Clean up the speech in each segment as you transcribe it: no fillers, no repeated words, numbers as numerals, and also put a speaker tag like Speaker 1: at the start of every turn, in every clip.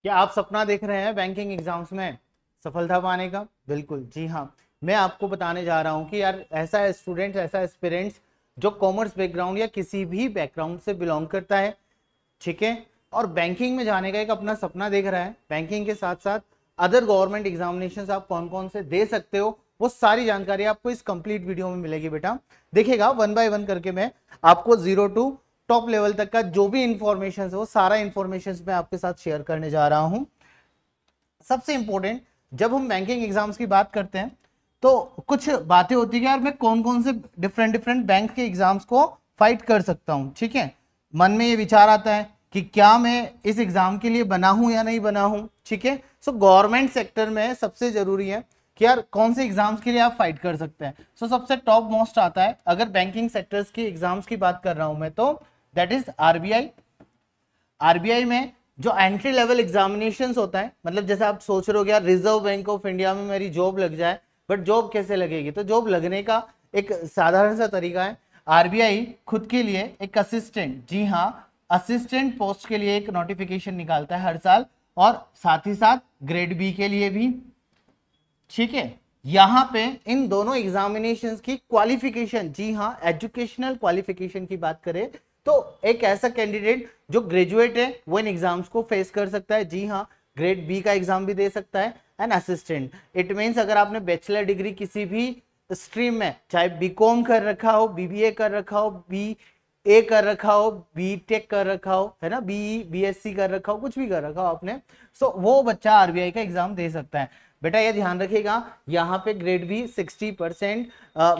Speaker 1: क्या आप सपना देख रहे हैं बैंकिंग एग्जाम्स में सफलता पाने का? बिल्कुल जी हाँ। मैं आपको बताने जा रहा हूं कि यार ऐसा स्टूडेंट, ऐसा एस्पिरेंट्स जो कॉमर्स बैकग्राउंड या किसी भी बैकग्राउंड से बिलोंग करता है, ठीक है, और बैंकिंग में जाने का एक अपना सपना देख रहा है। बैंकिंग के साथ साथ अदर गवर्नमेंट एग्जामिनेशंस आप कौन कौन से दे सकते हो, वो सारी जानकारी आपको इस कंप्लीट वीडियो में मिलेगी बेटा। देखिएगा वन बाय वन करके मैं आपको जीरो टू टॉप लेवल तक का जो भी इंफॉर्मेशन है वो सारा इंफॉर्मेशन मैं आपके साथ शेयर करने जा रहा हूं। सबसे इंपॉर्टेंट, जब हम बैंकिंग एग्जाम्स की बात करते हैं तो कुछ बातें होती है कि यार मैं कौन कौन से डिफरेंट डिफरेंट बैंक के एग्जाम्स को फाइट कर सकता हूं, ठीक है। मन में ये विचार आता है कि क्या मैं इस एग्जाम के लिए बना हूं या नहीं बना हूं, ठीक है। सो गवर्नमेंट सेक्टर में सबसे जरूरी है कि यार कौन से एग्जाम्स के लिए आप फाइट कर सकते हैं। सो सबसे टॉप मोस्ट आता है, अगर बैंकिंग सेक्टर्स की एग्जाम्स की बात कर रहा हूं मैं, तो दैट इज आरबीआई। आरबीआई में जो एंट्री लेवल एग्जामिनेशंस होता है, मतलब जैसे आप सोच रहे हो यार रिजर्व बैंक ऑफ इंडिया में मेरी जॉब लग जाए, बट जॉब कैसे लगेगी? तो जॉब लगने का एक साधारण सा तरीका है, आरबीआई खुद के लिए एक असिस्टेंट, जी हाँ, असिस्टेंट पोस्ट के लिए एक नोटिफिकेशन निकालता है हर साल, और साथ ही साथ ग्रेड बी के लिए भी, ठीक है। यहां पे इन दोनों एग्जामिनेशंस की क्वालिफिकेशन, जी हाँ, एजुकेशनल क्वालिफिकेशन की बात करें तो एक ऐसा कैंडिडेट जो ग्रेजुएट है वो इन एग्जाम्स को फेस कर सकता है, जी हाँ, ग्रेड बी का एग्जाम भी दे सकता है। एंड असिस्टेंट, इट मीन्स अगर आपने बैचलर डिग्री किसी भी स्ट्रीम में, चाहे बीकॉम कर रखा हो, बीबीए कर रखा हो, बी ए कर रखा हो, बी टेक कर रखा हो, है ना, बी बीएससी कर रखा हो, कुछ भी कर रखा हो आपने, सो वो बच्चा आरबीआई का एग्जाम दे सकता है। बेटा ये ध्यान रखिएगा, यहाँ पे ग्रेड भी 60%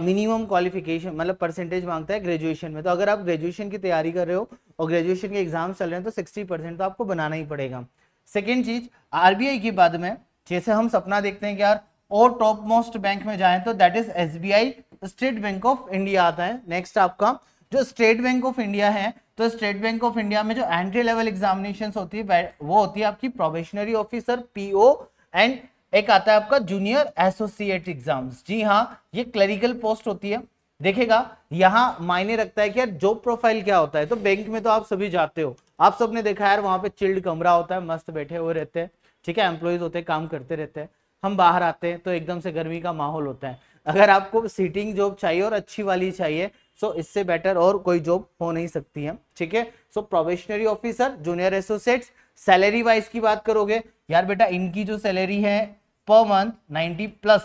Speaker 1: मिनिमम क्वालिफिकेशन मतलब परसेंटेज मांगता है ग्रेजुएशन में। तो अगर आप ग्रेजुएशन की तैयारी कर रहे हो और ग्रेजुएशन के एग्जाम चल रहे हैं तो 60% तो आपको बनाना ही पड़ेगा। सेकेंड चीज, आरबीआई के बाद में जैसे हम सपना देखते हैं कि यार और टॉप मोस्ट बैंक में जाएं, तो that is SBI, state bank of India आता है नेक्स्ट आपका। जो स्टेट बैंक ऑफ इंडिया है, तो स्टेट बैंक ऑफ इंडिया में जो एंट्री लेवल एग्जामिनेशन होती है वो होती है आपकी प्रोबेशनरी ऑफिसर, पीओ, एंड एक आता है आपका जूनियर एसोसिएट एग्जाम्स। जी हाँ, ये क्लरिकल पोस्ट होती है। देखेगा यहाँ मायने रखता है कि यार जॉब प्रोफाइल क्या होता है। तो बैंक में तो आप सभी जाते हो, आप सबने देखा यार वहां पे चिल्ड कमरा होता है, मस्त बैठे हुए रहते हैं, ठीक है, एम्प्लॉइज होते हैं, काम करते रहते हैं। हम बाहर आते हैं तो एकदम से गर्मी का माहौल होता है। अगर आपको सीटिंग जॉब चाहिए और अच्छी वाली चाहिए, सो इससे बेटर और कोई जॉब हो नहीं सकती है, ठीक है। So probationary officer, junior associates, salary wise की बात करोगे, यार बेटा इनकी जो सैलरी है पर मंथ 90 प्लस,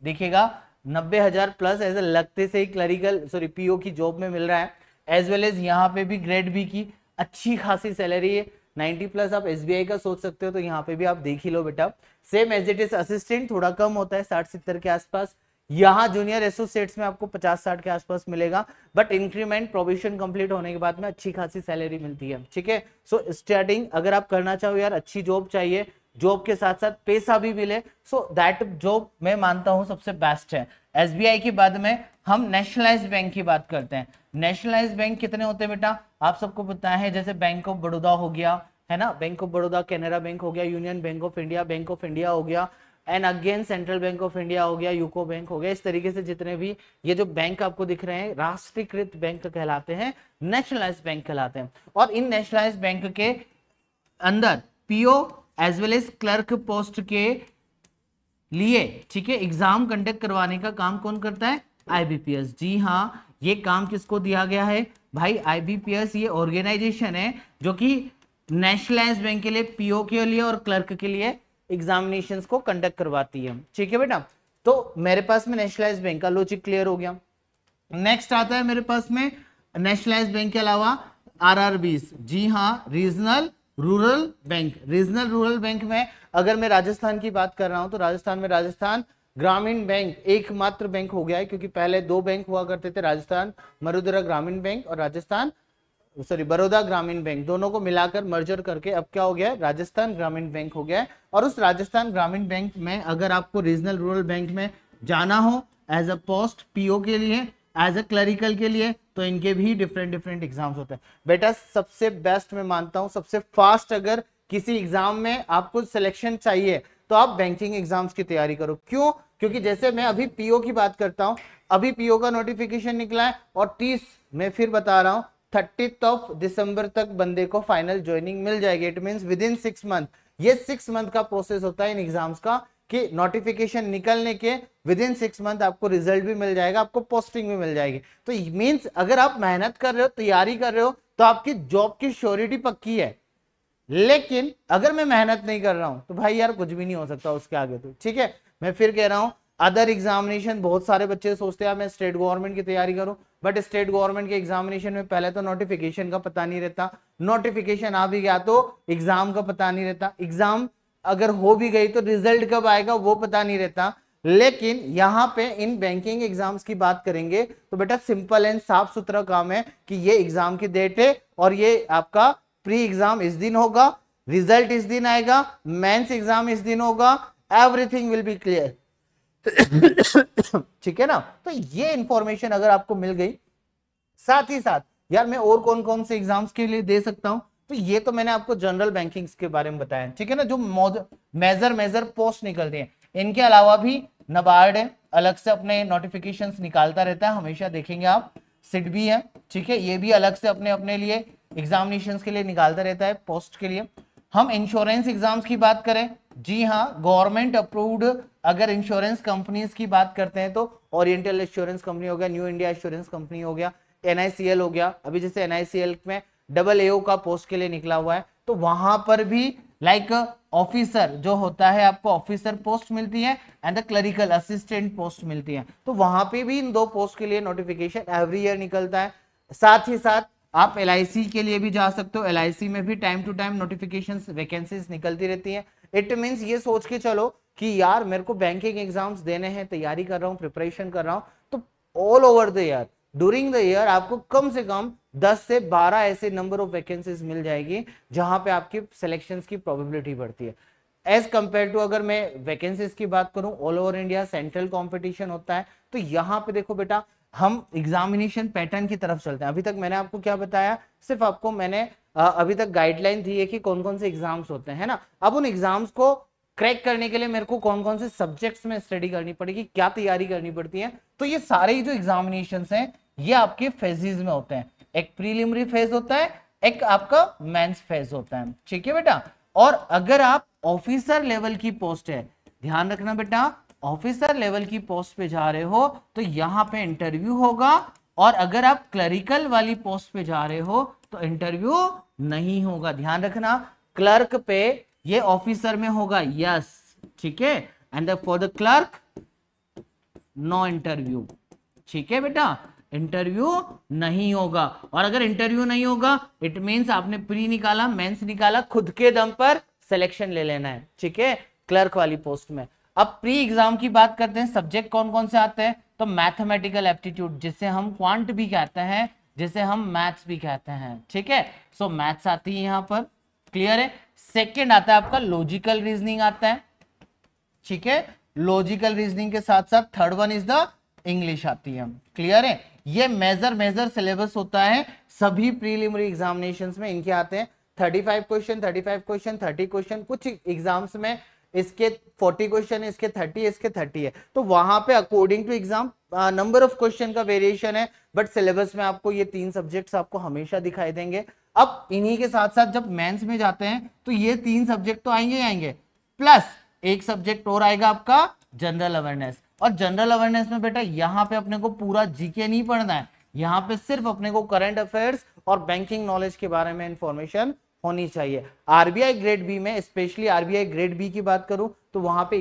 Speaker 1: देखिएगा 90,000 प्लस ऐसे लगते से ही क्लरिकल सॉरी पीओ की जॉब में मिल रहा है। एज वेल एज यहाँ पे भी ग्रेड बी की अच्छी खासी सैलरी है, 90 प्लस। आप एसबीआई का सोच सकते हो तो यहाँ पे भी आप देख ही लो बेटा। Same as it is assistant थोड़ा कम होता है, 60-70 के आसपास। यहाँ जूनियर एसोसिएट्स में आपको 50-60 के आसपास मिलेगा, बट इंक्रीमेंट प्रोबेशन कंप्लीट होने के बाद में अच्छी खासी सैलरी मिलती है, ठीक है। सो स्टार्टिंग अगर आप करना चाहो यार अच्छी जॉब चाहिए, जॉब के साथ साथ पैसा भी मिले, सो दैट जॉब मैं मानता हूं सबसे बेस्ट है। एसबीआई के बाद में हम नेशनलाइज्ड बैंक की बात करते हैं। नेशनलाइज्ड बैंक कितने होते हैं बेटा? आप सबको पता है, जैसे बैंक ऑफ बड़ौदा हो गया, है ना, bank of Baroda, Canara bank हो गया, union bank of India, bank of India हो गया, and again central bank of India हो गया, यूको बैंक हो गया। इस तरीके से जितने भी ये जो बैंक आपको दिख रहे हैं राष्ट्रीयकृत बैंक कहलाते हैं, नेशनलाइज्ड बैंक कहलाते हैं। और इन नेशनलाइज्ड बैंक के अंदर PO as well as clerk post के लिए, ठीक है, एग्जाम कंडक्ट करवाने का काम कौन करता है? आईबीपीएस। जी हाँ, ये काम किसको दिया गया है भाई? आईबीपीएस ये ऑर्गेनाइजेशन है जो कि नेशनलाइज्ड बैंक के लिए, पीओ के लिए और क्लर्क के लिए एग्जामिनेशंस को कंडक्ट करवाती है, ठीक है बेटा। तो मेरे पास में नेशनलाइज्ड बैंक का लॉजिक क्लियर हो गया। नेक्स्ट आता है मेरे पास में नेशनलाइज्ड बैंक के अलावा आरआरबीज, जी हाँ, regional rural bank. Regional rural bank में अगर मैं राजस्थान की बात कर रहा हूं तो राजस्थान में राजस्थान ग्रामीण बैंक एकमात्र बैंक हो गया है, क्योंकि पहले दो बैंक हुआ करते थे, राजस्थान मरुद्रा ग्रामीण बैंक और राजस्थान सॉरी बड़ौदा ग्रामीण बैंक, दोनों को मिलाकर मर्जर करके अब क्या हो गया है? राजस्थान ग्रामीण बैंक हो गया है। और उस राजस्थान ग्रामीण बैंक में अगर आपको रीजनल रूरल बैंक में जाना हो एज अ पोस्ट पीओ के लिए, एज अ क्लरिकल के लिए, तो इनके भी डिफरेंट डिफरेंट एग्जाम्स होते हैं बेटा। सबसे बेस्ट मैं मानता हूं, सबसे फास्ट अगर किसी एग्जाम में आपको सिलेक्शन चाहिए तो आप बैंकिंग एग्जाम्स की तैयारी करो। क्यों? क्योंकि जैसे मैं अभी पीओ की बात करता हूं, अभी पीओ का नोटिफिकेशन निकला है और 30 मैं फिर बता रहा हूं 30 दिसंबर तक बंदे को फाइनल ज्वाइनिंग मिल जाएगी। It means with in 6 month. ये 6 मंथ का प्रोसेस होता है इन एग्जाम्स का कि नोटिफिकेशन निकलने के विद इन 6 मंथ आपको रिजल्ट भी मिल जाएगा, आपको पोस्टिंग भी मिल जाएगी। तो मींस अगर आप मेहनत कर रहे हो, तैयारी कर रहे हो, तो आपकी जॉब की श्योरिटी पक्की है। लेकिन अगर मैं मेहनत नहीं कर रहा हूं तो भाई यार कुछ भी नहीं हो सकता उसके आगे। तो ठीक है, मैं फिर कह रहा हूं अदर एग्जामिनेशन, बहुत सारे बच्चे सोचते हैं मैं स्टेट गवर्नमेंट की तैयारी करूं, बट स्टेट गवर्नमेंट के एग्जामिनेशन में पहले तो नोटिफिकेशन का पता नहीं रहता, नोटिफिकेशन आ भी गया तो एग्जाम का पता नहीं रहता, एग्जाम अगर हो भी गई तो रिजल्ट कब आएगा वो पता नहीं रहता। लेकिन यहां पे इन बैंकिंग एग्जाम्स की बात करेंगे तो बेटा सिंपल एंड साफ सुथरा काम है कि ये एग्जाम की डेट है और ये आपका प्री एग्जाम इस दिन होगा, रिजल्ट इस दिन आएगा, मेंस एग्जाम इस दिन होगा, एवरीथिंग विल बी क्लियर। ठीक है ना। तो ये इंफॉर्मेशन अगर आपको मिल गई, साथ ही साथ यार मैं और कौन कौन से एग्जाम्स के लिए दे सकता हूं, तो ये तो मैंने आपको जनरल बैंकिंग के बारे में बताया, ठीक है ना, जो मेजर पोस्ट निकलती हैं। इनके अलावा भी नबार्ड है, अलग से अपने नोटिफिकेशंस निकालता रहता है, हमेशा देखेंगे आप। सिडबी है, ठीक है, ये भी अलग से अपने अपने लिए एग्जामिनेशंस के लिए निकालता रहता है पोस्ट के लिए। हम इंश्योरेंस एग्जाम्स की बात करें, जी हाँ, गवर्नमेंट अप्रूव्ड अगर इंश्योरेंस कंपनीज की बात करते हैं तो ओरिएंटल इंश्योरेंस कंपनी हो गया, न्यू इंडिया इंश्योरेंस कंपनी हो गया, NICL हो गया। अभी जैसे NICL में AAO का पोस्ट के लिए निकला हुआ है, तो वहां पर भी लाइक ऑफिसर जो होता है आपको ऑफिसर पोस्ट मिलती है and the clerical assistant post मिलती है। तो वहां पे भी इन दो पोस्ट के लिए नोटिफिकेशन एवरी ईयर निकलता है। साथ ही साथ आप LIC के लिए भी जा सकते हो, LIC में भी time to time notifications vacancies निकलती रहती है। इट मींस ये सोच के चलो कि यार मेरे को बैंकिंग एग्जाम्स देने हैं, तैयारी कर रहा हूँ, प्रिपरेशन कर रहा हूँ, तो all over the year, during the year आपको कम से कम 10 से 12 ऐसे नंबर ऑफ वैकेंसीज मिल जाएगी जहां पे आपकी सिलेक्शंस की प्रोबेबिलिटी बढ़ती है। एज कंपेयर टू अगर मैं वैकेंसीज की बात करूं, all over India central competition होता है, तो यहाँ पे देखो बेटा हम एग्जामिनेशन पैटर्न की तरफ चलते हैं। अभी तक मैंने आपको क्या बताया, सिर्फ आपको मैंने अभी तक गाइडलाइन दी है कि कौन कौन से एग्जाम्स होते हैं ना। अब उन एग्जाम्स को क्रैक करने के लिए मेरे को कौन कौन से सब्जेक्ट्स में स्टडी करनी पड़ेगी, क्या तैयारी करनी पड़ती है, तो ये सारे ही जो एग्जामिनेशंस हैं ये आपके फेजेस में होते हैं। एक प्रीलिमिनरी फेज होता है, एक आपका मेंस फेज होता है, ठीक है बेटा। और अगर आप ऑफिसर लेवल की पोस्ट है, ध्यान रखना बेटा, ऑफिसर लेवल की पोस्ट पे जा रहे हो तो यहां पे इंटरव्यू होगा, और अगर आप क्लरिकल वाली पोस्ट पे जा रहे हो तो इंटरव्यू नहीं होगा। ध्यान रखना, क्लर्क पे ये ऑफिसर में होगा, यस, ठीक है, and for the clerk no interview, ठीक है बेटा, इंटरव्यू नहीं होगा। और अगर इंटरव्यू नहीं होगा इट मींस आपने प्री निकाला, मेंस निकाला, खुद के दम पर सिलेक्शन ले लेना है, ठीक है, क्लर्क वाली पोस्ट में। अब प्री एग्जाम की बात करते हैं, सब्जेक्ट कौन कौन से आते हैं, तो मैथमेटिकल एप्टीट्यूड, जिसे हम क्वांट भी कहते हैं, जिसे हम मैथ्स भी कहते हैं, ठीक है। सो मैथ्स आती है यहां पर, क्लियर है। सेकेंड आता है आपका लॉजिकल रीजनिंग आता है, ठीक है, लॉजिकल रीजनिंग के साथ साथ third one is the English आती है, क्लियर है। ये मेजर सिलेबस होता है सभी प्रीलिमिनरी एग्जामिनेशंस में, इनके आते हैं 35 क्वेश्चन 30 क्वेश्चन, कुछ एग्जाम्स में इसके 40 क्वेश्चन है, इसके 30 इसके 30 है। तो वहां पे according to exam number of question का वेरिएशन है, बट सिलेबस में आपको ये 3 सब्जेक्ट्स आपको हमेशा दिखाई देंगे। अब इन्हीं के साथ साथ जब मेंस में जाते हैं तो ये 3 सब्जेक्ट तो आएंगे ही आएंगे, प्लस एक सब्जेक्ट और आएगा आपका जनरल अवेयरनेस। और जनरल अवेयरनेस में बेटा यहाँ पे अपने को पूरा जीके नहीं पढ़ना है, यहाँ पे सिर्फ अपने को करंट अफेयर्स और बैंकिंग नॉलेज के बारे में इंफॉर्मेशन होनी चाहिए। आरबीआई ग्रेड बी में, स्पेशली आरबीआई ग्रेड बी की बात करूं तो वहां पे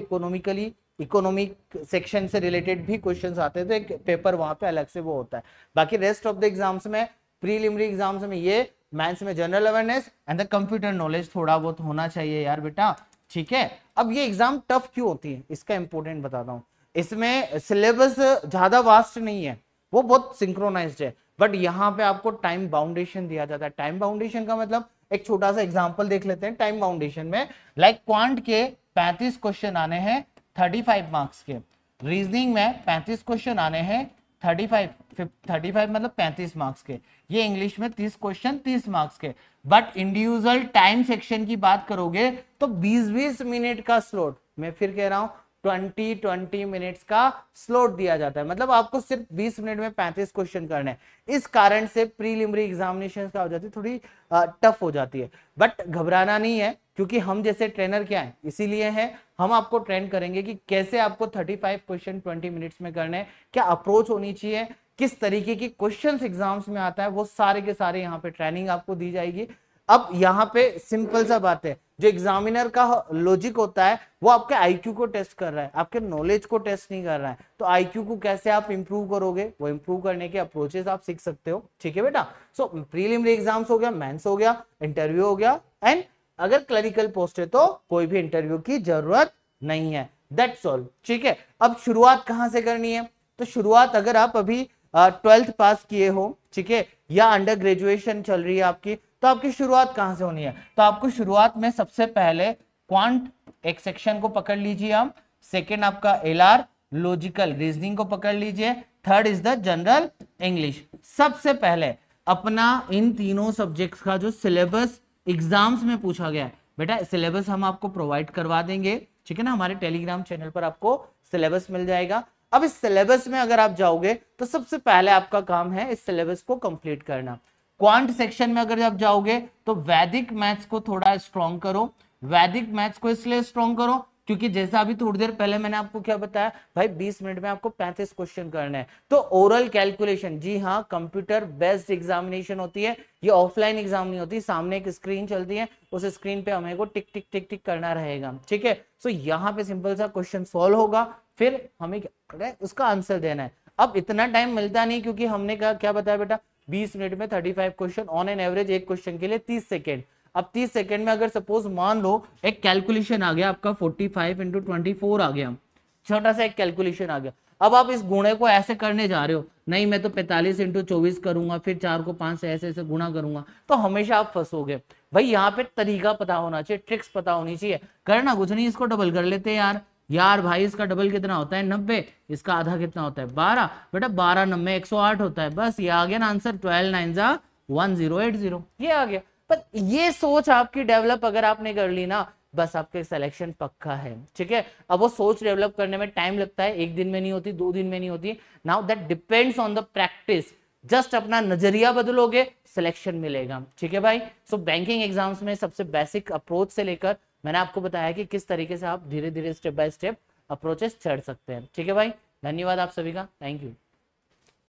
Speaker 1: इकोनॉमिक सेक्शन से रिलेटेड भी क्वेश्चंस आते हैं, तो एक पेपर वहां पे अलग से वो होता है। बाकी रेस्ट ऑफ द एग्जाम्स में, प्रीलिमिनरी एग्जाम्स में ये मैथ्स में general awareness and the computer knowledge थोड़ा बहुत होना चाहिए यार बेटा, ठीक है। अब ये एग्जाम टफ क्यों होती है, इसका इंपोर्टेंट बताता हूँ। इसमें सिलेबस ज्यादा वास्ट नहीं है, वो बहुत सिंक्रोनाइज्ड है, बट यहाँ पे आपको टाइम बाउंडेशन दिया जाता है। टाइम बाउंडेशन का मतलब एक छोटा सा एग्जांपल देख लेते हैं। टाइम बाउंडेशन में लाइक क्वांट के 35 क्वेश्चन आने हैं 35 मार्क्स के, रीजनिंग में 35 क्वेश्चन आने हैं 35 मतलब 35 मार्क्स के, ये इंग्लिश में 30 क्वेश्चन 30 मार्क्स के। बट इंडिविजुअल टाइम सेक्शन की बात करोगे तो 20-20 मिनट का स्लॉट, मैं फिर कह रहा हूं 20 मिनट्स का स्लॉट दिया जाता है, मतलब आपको सिर्फ 20 मिनट में 35 क्वेश्चन करने हैं। इस कारण से प्रीलिमिनरी एग्जामिनेशन का हो जाती है, थोड़ी टफ हो जाती है, बट घबराना नहीं है, क्योंकि हम जैसे ट्रेनर क्या है, इसीलिए है हम आपको ट्रेन करेंगे कि कैसे आपको 35 क्वेश्चन 20 मिनट्स में करने हैं, क्या अप्रोच होनी चाहिए, किस तरीके की क्वेश्चंस एग्जाम्स में आता है, वो सारे के सारे यहाँ पे ट्रेनिंग आपको दी जाएगी। अब यहाँ पे सिंपल सा बात है, जो एग्जामिनर का लॉजिक होता है वो आपके आईक्यू को टेस्ट कर रहा है, आपके नॉलेज को टेस्ट नहीं कर रहा है। तो आईक्यू को कैसे आप इंप्रूव करोगे, वो इंप्रूव करने के अप्रोचेस आप सीख सकते हो, ठीक है बेटा। सो प्रीलिमिनरी एग्जाम्स हो गया, मेंस हो गया, इंटरव्यू हो गया, एंड अगर क्लरिकल पोस्ट है तो कोई भी इंटरव्यू की जरूरत नहीं है, दैट्स ऑल, ठीक है। अब शुरुआत कहां से करनी है, तो शुरुआत अगर आप अभी 12th पास किए हो, ठीक है, या अंडर ग्रेजुएशन चल रही है आपकी, तो आपकी शुरुआत कहां से होनी है, तो आपको शुरुआत में सबसे पहले क्वांट एक सेक्शन को पकड़ लीजिए आप, सेकेंड आपका एलआर लॉजिकल रीजनिंग को पकड़ लीजिए, third is the general English. सबसे पहले अपना इन तीनों सब्जेक्ट्स का जो सिलेबस एग्जाम्स में पूछा गया है, बेटा सिलेबस हम आपको प्रोवाइड करवा देंगे, ठीक है ना, हमारे टेलीग्राम चैनल पर आपको सिलेबस मिल जाएगा। अब इस सिलेबस में अगर आप जाओगे तो सबसे पहले आपका काम है इस सिलेबस को कंप्लीट करना। क्वांट सेक्शन में अगर आप जाओगे तो वैदिक मैथ्स को थोड़ा स्ट्रॉन्ग करो। वैदिक मैथ्स को इसलिए स्ट्रॉन्ग करो क्योंकि जैसा अभी थोड़ी देर पहले मैंने आपको क्या बताया भाई, 20 मिनट में आपको 35 क्वेश्चन करने हैं। तो ओरल कैलकुलेशन, जी हाँ, कंप्यूटर बेस्ड एग्जामिनेशन होती है, ये ऑफलाइन एग्जाम नहीं होती, सामने एक स्क्रीन चलती है, उस स्क्रीन पे हमें को टिक टिक टिक टिक करना रहेगा, ठीक है। सो यहाँ पे सिंपल सा क्वेश्चन सॉल्व होगा, फिर हमें उसका आंसर देना है। अब इतना टाइम मिलता नहीं, क्योंकि हमने क्या बताया बेटा, 20 मिनट में 35 क्वेश्चन, ऑन एन एवरेज एक क्वेश्चन के लिए 30 सेकेंड। अब 30 सेकंड में अगर सपोज मान लो एक कैलकुलेशन आ गया आपका 45 इंटू 24 आ गया, छोटा सा एक कैलकुलेशन आ गया, अब आप इस गुणे को ऐसे करने जा रहे हो, नहीं मैं तो 45 इंटू 24 करूंगा, फिर 4 को 5 से ऐसे ऐसे गुणा करूंगा, तो हमेशा आप फंसोगे। भाई यहाँ पे तरीका पता होना चाहिए, ट्रिक्स पता होनी चाहिए। करना कुछ नहीं, इसको डबल कर लेते हैं यार भाई इसका डबल कितना होता है 90, इसका आधा कितना होता है 12, बेटा 12 90 108 होता है, बस ये आ गया ना आंसर, 12 9 जा 1080, ये आ गया। पर ये सोच आपकी डेवलप अगर आपने कर ली ना, बस आपके सिलेक्शन पक्का है, ठीक है। अब वो सोच डेवलप करने में टाइम लगता है, एक दिन में नहीं होती, 2 दिन में नहीं होती, now that depends on the practice. Just अपना नजरिया बदलोगे, सिलेक्शन मिलेगा, ठीक है भाई। सो बैंकिंग एग्जाम्स में सबसे बेसिक अप्रोच से लेकर मैंने आपको बताया कि किस तरीके से आप धीरे धीरे स्टेप बाय स्टेप अप्रोचेस चढ़ सकते हैं, ठीक है भाई। धन्यवाद आप सभी का, थैंक यू।